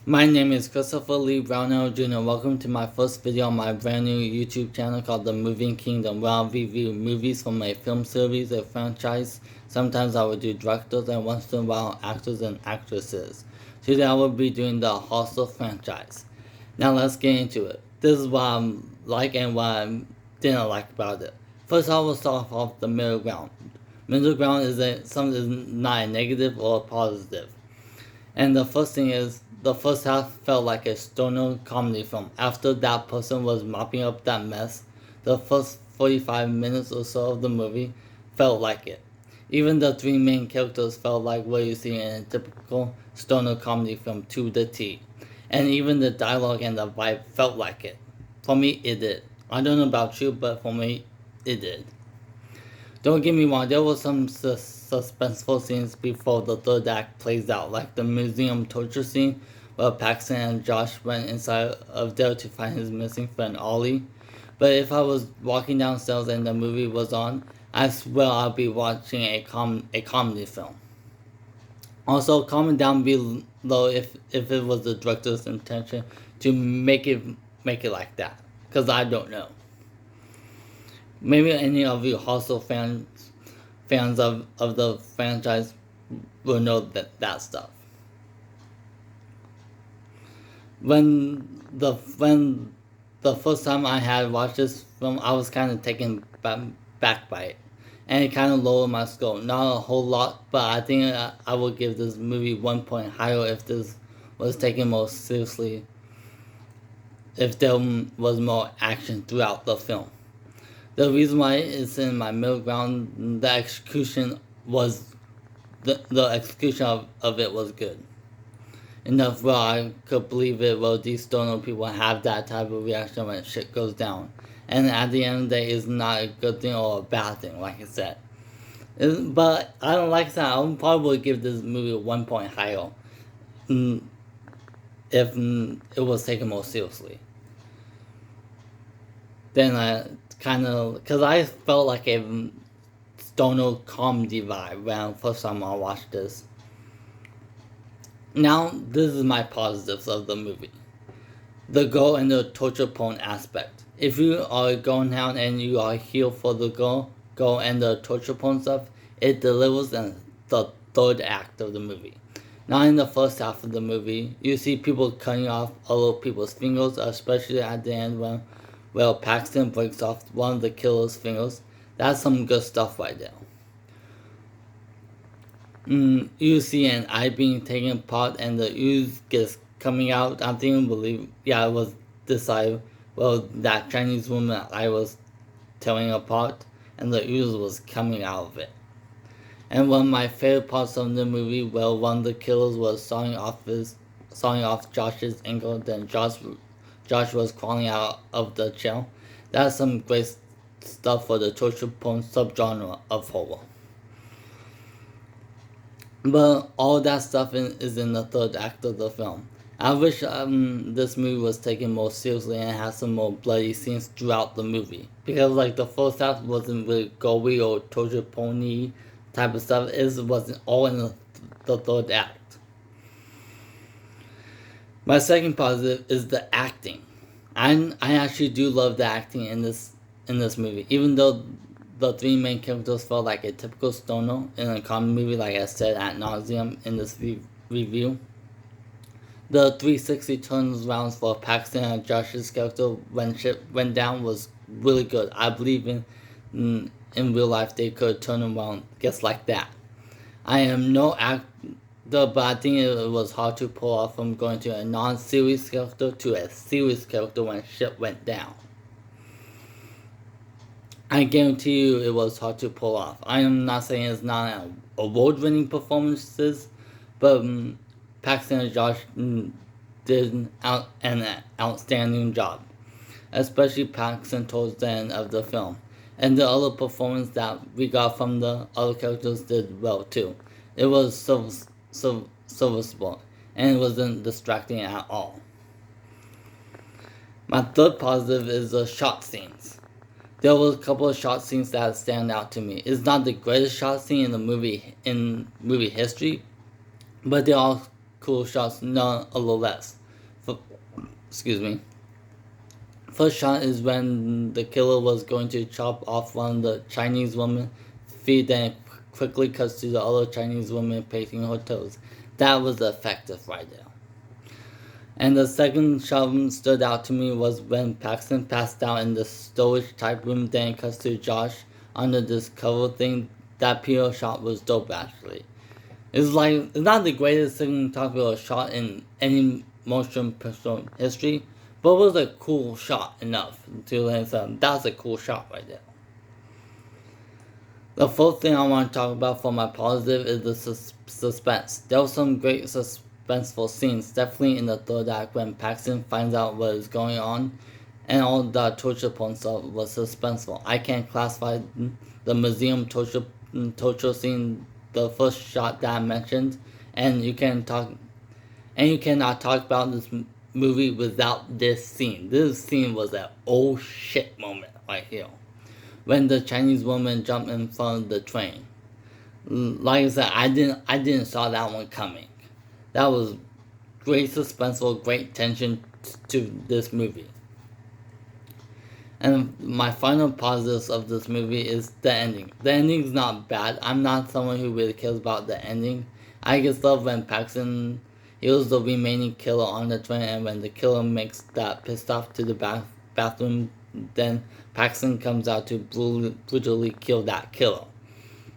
My name is Christopher Lee Brownell Jr. Welcome to my first video on my brand new YouTube channel called The Moving Kingdom, where I'll review movies from a film series or franchise. Sometimes I will do directors and once in a while actors and actresses. Today I will be doing the Hostel franchise. Now let's get into it. This is what I like and what I didn't like about it. First I will start off the middle ground. Middle ground is something is not a negative or a positive. And the first thing is, the first half felt like a stoner comedy film. After that person was mopping up that mess, the first 45 minutes or so of the movie felt like it. Even the three main characters felt like what you see in a typical stoner comedy film to the T. And even the dialogue and the vibe felt like it. For me, it did. I don't know about you, but for me, it did. Don't get me wrong, there were some suspenseful scenes before the third act plays out, like the museum torture scene where Paxton and Josh went inside of there to find his missing friend Ollie. But if I was walking downstairs and the movie was on, I swear I'd be watching a comedy film. Also, comment down below if it was the director's intention to make it like that, because I don't know. Maybe any of you Hostel fans of the franchise will know that stuff. When the first time I had watched this film, I was kind of taken back by it, and it kind of lowered my score. Not a whole lot, but I think I would give this movie 1 point higher if this was taken more seriously. If there was more action throughout the film. The reason why it's in my middle ground, the execution of it was good. Enough where I could believe it. Well, these stoner people have that type of reaction when shit goes down. And at the end of the day, it's not a good thing or a bad thing, like I said. But I don't like that. I would probably give this movie 1 point higher if it was taken more seriously. Then I kind of, because I felt like a stoner comedy vibe when first time I watched this. Now, this is my positives of the movie. The girl and the torture porn aspect. If you are going down and you are here for the girl and the torture porn stuff, it delivers in the third act of the movie. Now in the first half of the movie, you see people cutting off other people's fingers, especially at the end when Paxton breaks off one of the killer's fingers. That's some good stuff right there. You see an eye being taken apart and the ooze gets coming out. I didn't believe, it was this eye. Well, that Chinese woman I was tearing apart, and the ooze was coming out of it. And one of my favorite parts of the movie, one of the killers was sawing off Josh's ankle, then Josh was crawling out of the jail. That's some great stuff for the torture porn subgenre of horror. But all that stuff is in the third act of the film. I wish this movie was taken more seriously and had some more bloody scenes throughout the movie. Because like the first half wasn't really gory or torture porny type of stuff. It wasn't all in the third act. My second positive is the acting. I actually do love the acting in this movie, even though the three main characters felt like a typical stoner in a comedy movie, like I said ad nauseum in this review. The 360 turnarounds for Paxton and Josh's character when shit went down was really good. I believe in real life they could turn around just like that. I am no actor, but I think it was hard to pull off from going to a non-serious character to a serious character when shit went down. I guarantee you it was hard to pull off. I am not saying it's not an award-winning performances, but Paxton and Josh did an outstanding job. Especially Paxton towards the end of the film. And the other performance that we got from the other characters did well too. It was serviceable, and it wasn't distracting at all. My third positive is the shot scenes. There was a couple of shot scenes that stand out to me. It's not the greatest shot scene in the movie history, but there are cool shots nonetheless. Excuse me. First shot is when the killer was going to chop off one of the Chinese woman's feet, then it quickly cuts to the other Chinese woman painting her toes. That was effective right there. And the second shot stood out to me was when Paxton passed out in the storage type room, then it cuts to Josh under this cover thing. That PO shot was dope actually. It's not the greatest cinematographical shot in any motion picture history, but it was a cool shot enough to say that's a cool shot right there. The fourth thing I want to talk about for my positive is the suspense. There were some great suspenseful scenes, definitely in the third act when Paxton finds out what is going on, and all the torture porn stuff was suspenseful. I can't classify the museum torture scene, the first shot that I mentioned, and you cannot talk about this movie without this scene. This scene was an oh shit moment right here, when the Chinese woman jumped in front of the train. Like I said, I didn't saw that one coming. That was great suspenseful, great tension to this movie. And my final positives of this movie is the ending. The ending is not bad. I'm not someone who really cares about the ending. I just love when Paxton heals the remaining killer on the train, and when the killer makes that pissed off to the bathroom, then Paxton comes out to brutally kill that killer.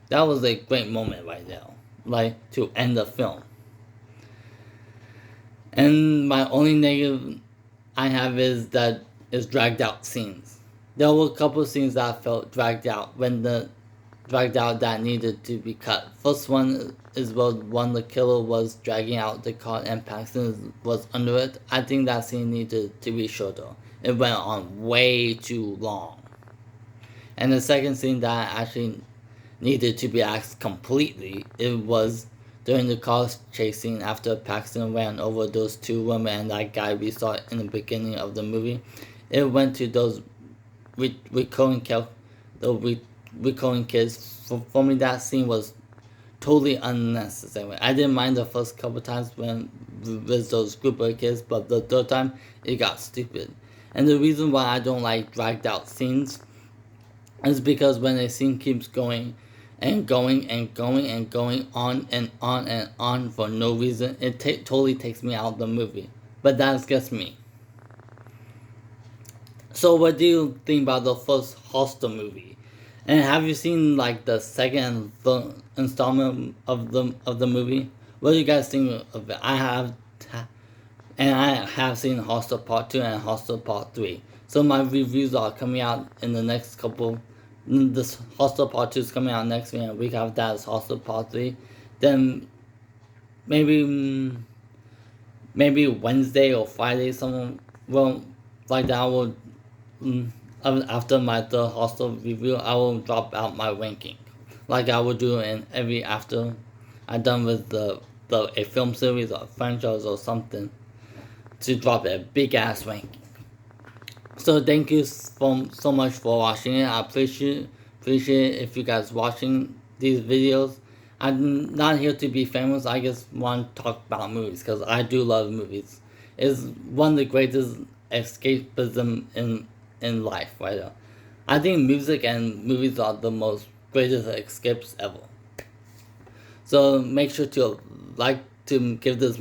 That was a great moment right there, like to end the film. And my only negative I have is dragged out scenes. There were a couple of scenes that I felt dragged out that needed to be cut. First one is when the killer was dragging out the car and Paxton was under it. I think that scene needed to be shorter. It went on way too long. And the second scene that actually needed to be axed completely, it was during the car chase scene after Paxton ran over those two women and that guy we saw in the beginning of the movie. It went to those recurring kids. For me, that scene was totally unnecessary. I didn't mind the first couple times when with those group of kids, but the third time it got stupid. And the reason why I don't like dragged out scenes is because when a scene keeps going and going and going and going on and on and on for no reason, it totally takes me out of the movie. But that's just me. So what do you think about the first Hostel movie? And have you seen like the second and third installment of the movie? What do you guys think of it? I have seen Hostel Part 2 and Hostel Part 3. So my reviews are coming out in the next couple. This Hostel Part 2 is coming out next week, and a week after that is Hostel Part 3. Then maybe Wednesday or Friday, someone will like that. I will after my third Hostel review, I will drop out my ranking, like I would do in every after I'm done with a film series or franchise or something, to drop a big ass ranking. So thank you so much for watching it. I appreciate if you guys watching these videos. I'm not here to be famous. I just want to talk about movies because I do love movies. It's one of the greatest escapism in life right now. I think music and movies are the most greatest escapes ever. So make sure to give this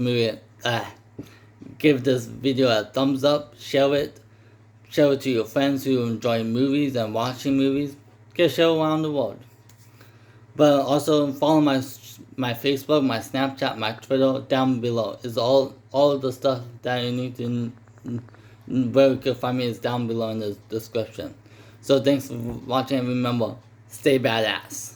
video a thumbs up, share it to your friends who enjoy movies and watching movies. Share around the world. But also follow my Facebook, my Snapchat, my Twitter down below. Is all of the stuff that you need to where you can find me is down below in the description. So thanks for watching, and remember, stay badass.